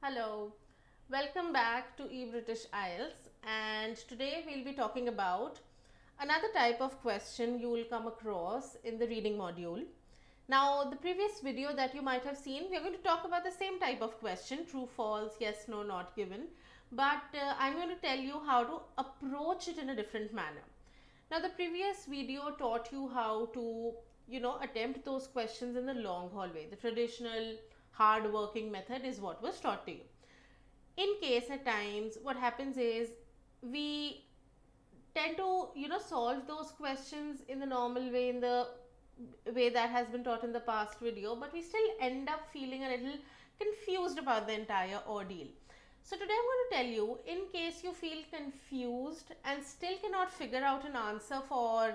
Hello, welcome back to eBritish IELTS, and today we'll be talking about another type of question you will come across in the reading module. Now, the previous video that you might have seen, we're going to talk about the same type of question, true, false, yes, no, not given, but I'm going to tell you how to approach it in a different manner. Now, the previous video taught you how to, attempt those questions in the long hallway. The traditional hard working method is what was taught to you. In case at times what happens is we tend to solve those questions in the normal way, in the way that has been taught in the past video, but we still end up feeling a little confused about the entire ordeal. So today I'm going to tell you, in case you feel confused and still cannot figure out an answer for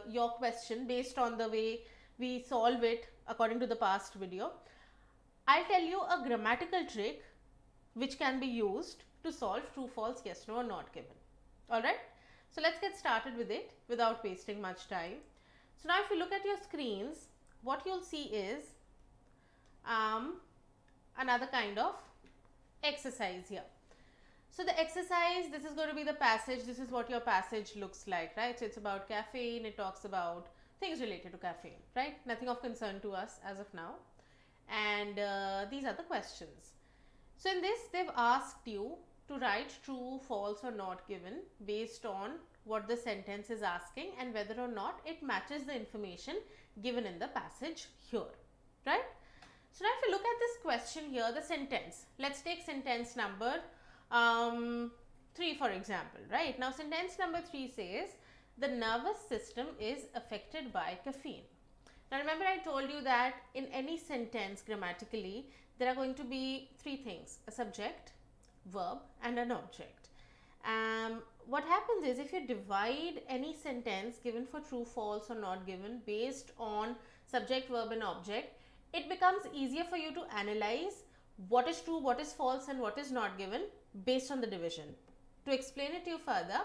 your question based on the way we solve it according to the past video, I'll tell you a grammatical trick which can be used to solve true, false, yes, no, or not given. Alright, so let's get started with it without wasting much time. So now if you look at your screens, what you'll see is another kind of exercise here. So the exercise, this is going to be the passage. This is what your passage looks like, right? So it's about caffeine. It talks about things related to caffeine, right? Nothing of concern to us as of now. And these are the questions. So in this, they've asked you to write true, false, or not given based on what the sentence is asking and whether or not it matches the information given in the passage here, right? So now if you look at this question here, the sentence, let's take sentence number 3 for example, right? Now sentence number 3 says the nervous system is affected by caffeine. Now remember I told you that in any sentence grammatically there are going to be three things: a subject, verb and an object. What happens is if you divide any sentence given for true, false or not given based on subject, verb and object, it becomes easier for you to analyze what is true, what is false and what is not given based on the division. To explain it to you further,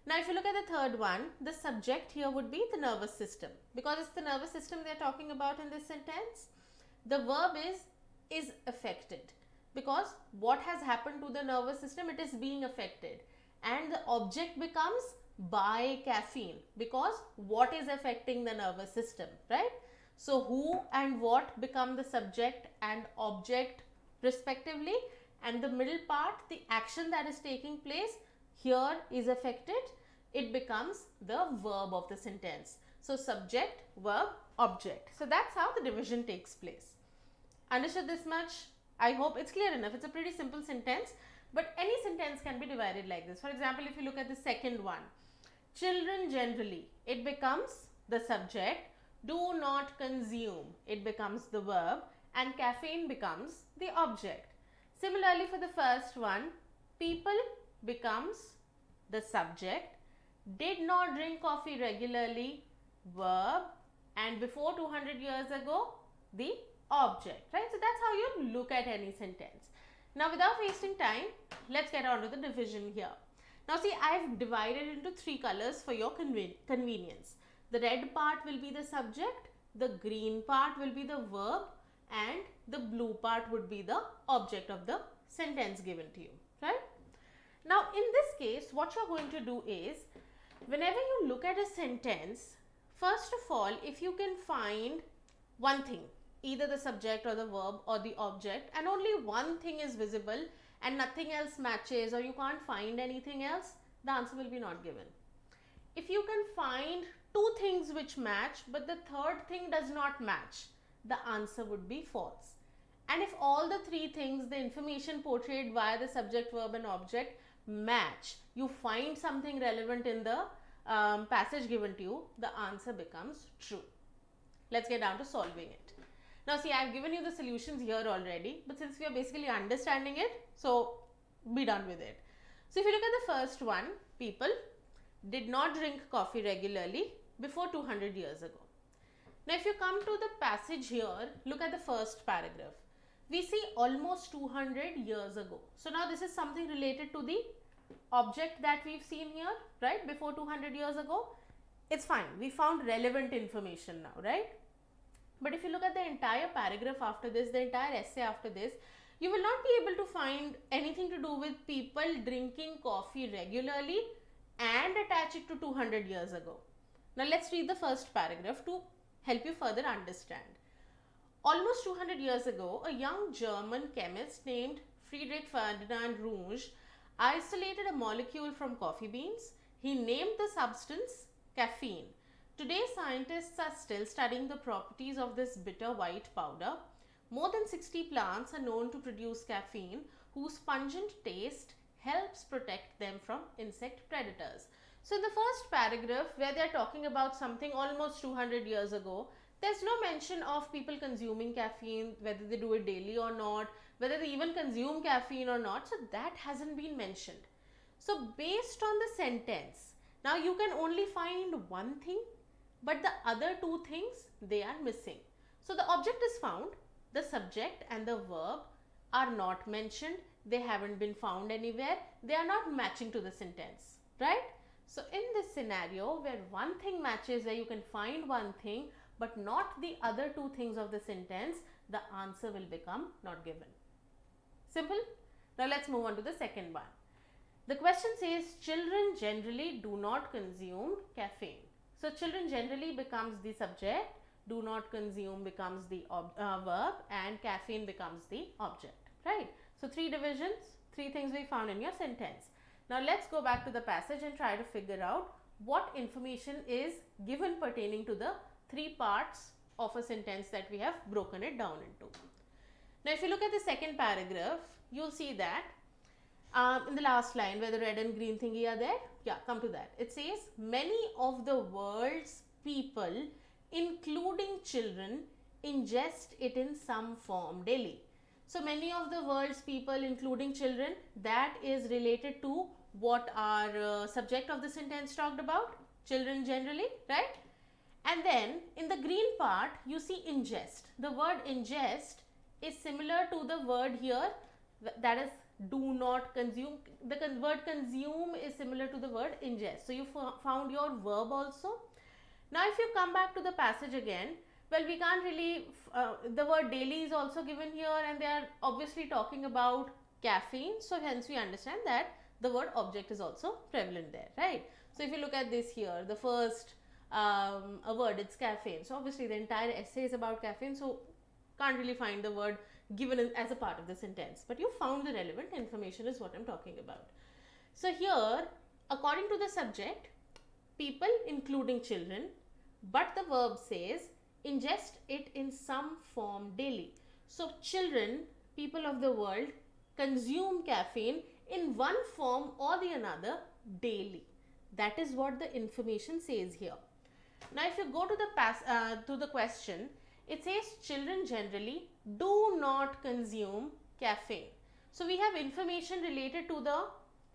now if you look at the third one, the subject here would be the nervous system, because it's the nervous system they are talking about in this sentence. The verb is affected, because what has happened to the nervous system, it is being affected, and the object becomes by caffeine, because what is affecting the nervous system, right? So who and what become the subject and object respectively, and the middle part, the action that is taking place here is affected, it becomes the verb of the sentence. So subject, verb, object. So that's how the division takes place. Understood this much? I hope it's clear enough. It's a pretty simple sentence, but any sentence can be divided like this. For example, if you look at the second one, children generally, it becomes the subject, do not consume, it becomes the verb, and caffeine becomes the object. Similarly for the first one, people becomes the subject, did not drink coffee regularly, verb, and before 200 years ago, the object, right? So that's how you look at any sentence. Now without wasting time, let's get on to the division here. Now see, I've divided into three colors for your convenience. The red part will be the subject, the green part will be the verb, and the blue part would be the object of the sentence given to you, right? Now in this case, what you're going to do is, whenever you look at a sentence, first of all, if you can find one thing, either the subject or the verb or the object, and only one thing is visible and nothing else matches, or you can't find anything else, the answer will be not given. If you can find two things which match but the third thing does not match, the answer would be false. And if all the three things, the information portrayed via the subject, verb and object match, you find something relevant in the passage given to you, the answer becomes true. Let's get down to solving it. Now see, I've given you the solutions here already, but since we are basically understanding it, so be done with it. So if you look at the first one, people did not drink coffee regularly before 200 years ago. Now if you come to the passage here, look at the first paragraph. We see almost 200 years ago. So now this is something related to the object that we've seen here, right? Before 200 years ago. It's fine. We found relevant information now, right? But if you look at the entire paragraph after this, the entire essay after this, you will not be able to find anything to do with people drinking coffee regularly and attach it to 200 years ago. Now let's read the first paragraph to help you further understand. Almost 200 years ago, a young German chemist named Friedrich Ferdinand Runge isolated a molecule from coffee beans. He named the substance caffeine. Today, scientists are still studying the properties of this bitter white powder. More than 60 plants are known to produce caffeine, whose pungent taste helps protect them from insect predators. So in the first paragraph, where they are talking about something almost 200 years ago, there's no mention of people consuming caffeine, whether they do it daily or not, whether they even consume caffeine or not. So that hasn't been mentioned. So based on the sentence, now you can only find one thing, but the other two things, they are missing. So the object is found, the subject and the verb are not mentioned, they haven't been found anywhere, they are not matching to the sentence, right? So in this scenario where one thing matches, where you can find one thing but not the other two things of the sentence, the answer will become not given. Simple? Now let's move on to the second one. The question says children generally do not consume caffeine. So children generally becomes the subject, do not consume becomes the verb, and caffeine becomes the object, right? So three divisions, three things we found in your sentence. Now let's go back to the passage and try to figure out what information is given pertaining to the three parts of a sentence that we have broken it down into. Now if you look at the second paragraph, you'll see that in the last line where the red and green thingy are there, yeah, come to that. It says many of the world's people, including children, ingest it in some form daily. So many of the world's people, including children, that is related to what our subject of the sentence talked about, children generally, right? And then in the green part, you see ingest. The word ingest is similar to the word here, that is do not consume. The word consume is similar to the word ingest. So you found your verb also. Now if you come back to the passage again, well, we can't really, the word daily is also given here, and they are obviously talking about caffeine. So hence we understand that the word object is also prevalent there, right? So if you look at this here, the first a word, it's caffeine. So obviously the entire essay is about caffeine. So can't really find the word given as a part of the sentence, but you found the relevant information is what I'm talking about. So here, according to the subject, people including children, but the verb says ingest it in some form daily. So children, people of the world, consume caffeine in one form or the another daily. That is what the information says here. Now if you go to the question, it says children generally do not consume caffeine. So we have information related to the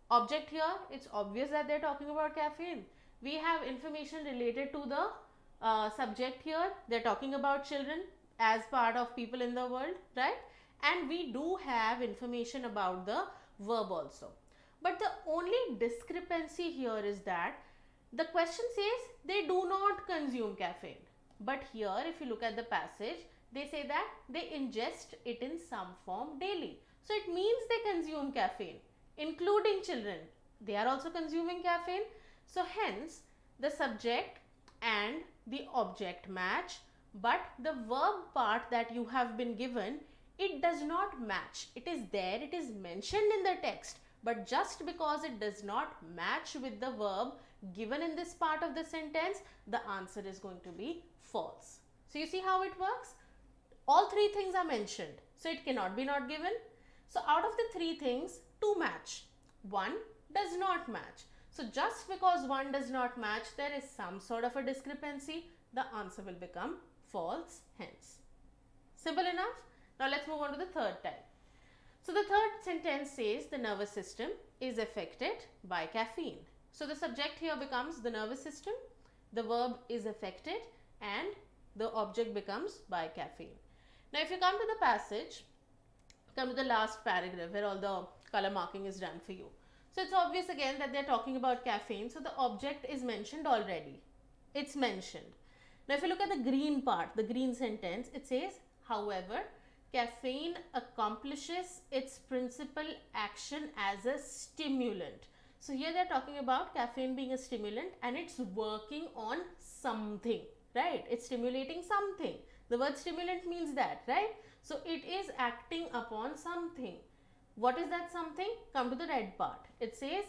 object here. It's obvious that they're talking about caffeine. We have information related to the subject here. They're talking about children as part of people in the world, right? And we do have information about the verb also. But the only discrepancy here is that the question says they do not consume caffeine. But here, if you look at the passage, they say that they ingest it in some form daily. So it means they consume caffeine, including children. They are also consuming caffeine. So hence, the subject and the object match, but the verb part that you have been given, it does not match. It is there, it is mentioned in the text, but just because it does not match with the verb given in this part of the sentence, the answer is going to be false. So you see how it works? All three things are mentioned, so it cannot be not given. So out of the three things, two match, one does not match. So just because one does not match, there is some sort of a discrepancy, the answer will become false hence. Simple enough? Now let's move on to the third type. So the third sentence says the nervous system is affected by caffeine. So the subject here becomes the nervous system, the verb is affected, and the object becomes by caffeine. Now if you come to the passage, come to the last paragraph where all the color marking is done for you. So it's obvious again that they're talking about caffeine. So the object is mentioned already. It's mentioned. Now if you look at the green part, the green sentence, it says, however, caffeine accomplishes its principal action as a stimulant. So here they are talking about caffeine being a stimulant and it's working on something, right? It's stimulating something. The word stimulant means that, right? So it is acting upon something. What is that something? Come to the red part. It says,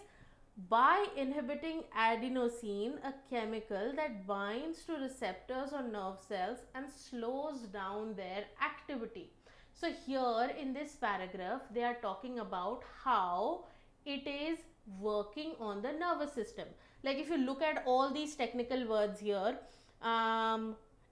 by inhibiting adenosine, a chemical that binds to receptors on nerve cells and slows down their activity. So here in this paragraph, they are talking about how it is working on the nervous system. Like if you look at all these technical words here,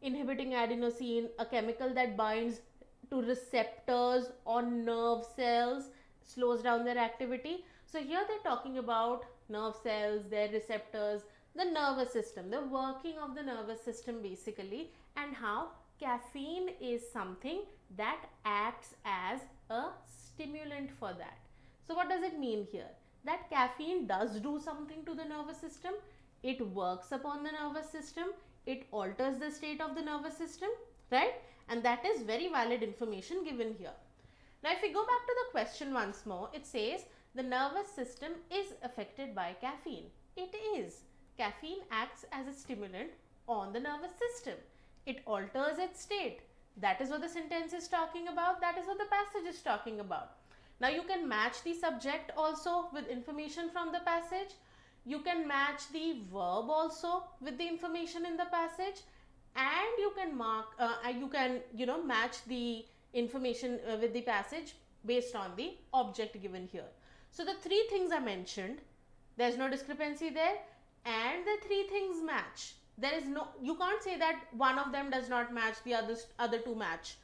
inhibiting adenosine, a chemical that binds to receptors on nerve cells, slows down their activity. So here they're talking about nerve cells, their receptors, the nervous system, the working of the nervous system basically, and how caffeine is something that acts as a stimulant for that. So what does it mean here? That caffeine does do something to the nervous system. It works upon the nervous system. It alters the state of the nervous system, right? And that is very valid information given here. Now if we go back to the question once more, it says the nervous system is affected by caffeine. It is. Caffeine acts as a stimulant on the nervous system. It alters its state. That is what the sentence is talking about. That is what the passage is talking about. Now you can match the subject also with information from the passage. You can match the verb also with the information in the passage, and you can match the information with the passage based on the object given here. So the three things are mentioned. There is no discrepancy there, and the three things match. There is no, you can't say that one of them does not match, the other two match.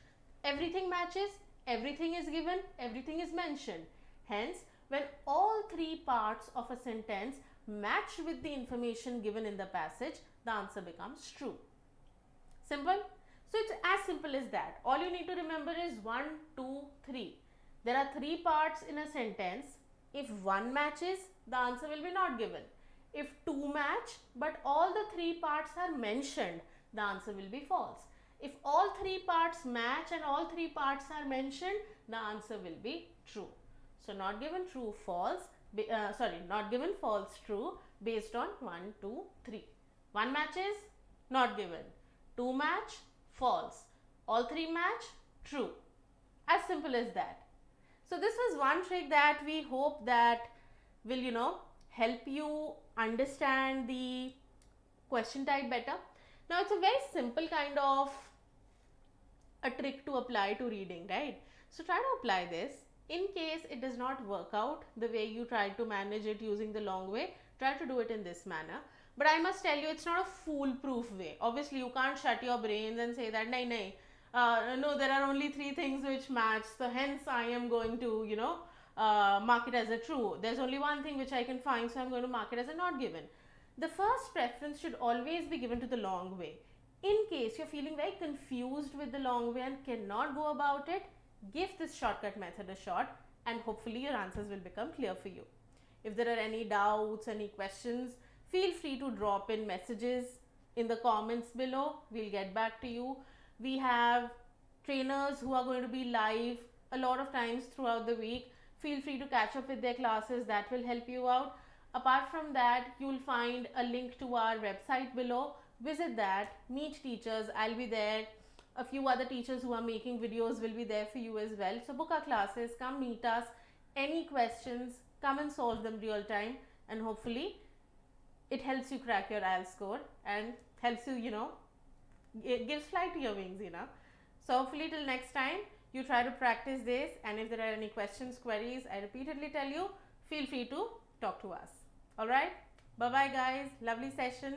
Everything matches, everything is given, everything is mentioned. Hence, when all three parts of a sentence match with the information given in the passage, the answer becomes true. Simple? So it's as simple as that. All you need to remember is 1, 2, 3. There are three parts in a sentence. If one matches, the answer will be not given. If two match, but all the three parts are mentioned, the answer will be false. If all three parts match and all three parts are mentioned, the answer will be true. So not given true, false, not given false, true based on 1, 2, 3. One matches, not given. Two match, false. All three match, true. As simple as that. So this was one trick that we hope that will, help you understand the question type better. Now it's a very simple kind of a trick to apply to reading, right? So try to apply this. In case it does not work out the way you tried to manage it using the long way, try to do it in this manner. But I must tell you, it's not a foolproof way. Obviously, you can't shut your brains and say that, no, there are only three things which match, so hence I am going to, mark it as a true. There's only one thing which I can find, so I'm going to mark it as a not given. The first preference should always be given to the long way. In case you're feeling very confused with the long way and cannot go about it, give this shortcut method a shot and hopefully your answers will become clear for you. If there are any doubts, any questions, feel free to drop in messages in the comments below. We'll get back to you. We have trainers who are going to be live a lot of times throughout the week. Feel free to catch up with their classes. That will help you out. Apart from that, you will find a link to our website below. Visit that, meet teachers. I'll be there. A few other teachers who are making videos will be there for you as well. So book our classes, come meet us. Any questions, come and solve them real time, and hopefully it helps you crack your IELTS score and helps you, it gives flight to your wings, So hopefully till next time, you try to practice this, and if there are any questions, queries, I repeatedly tell you, feel free to talk to us. Alright? Bye-bye guys. Lovely session.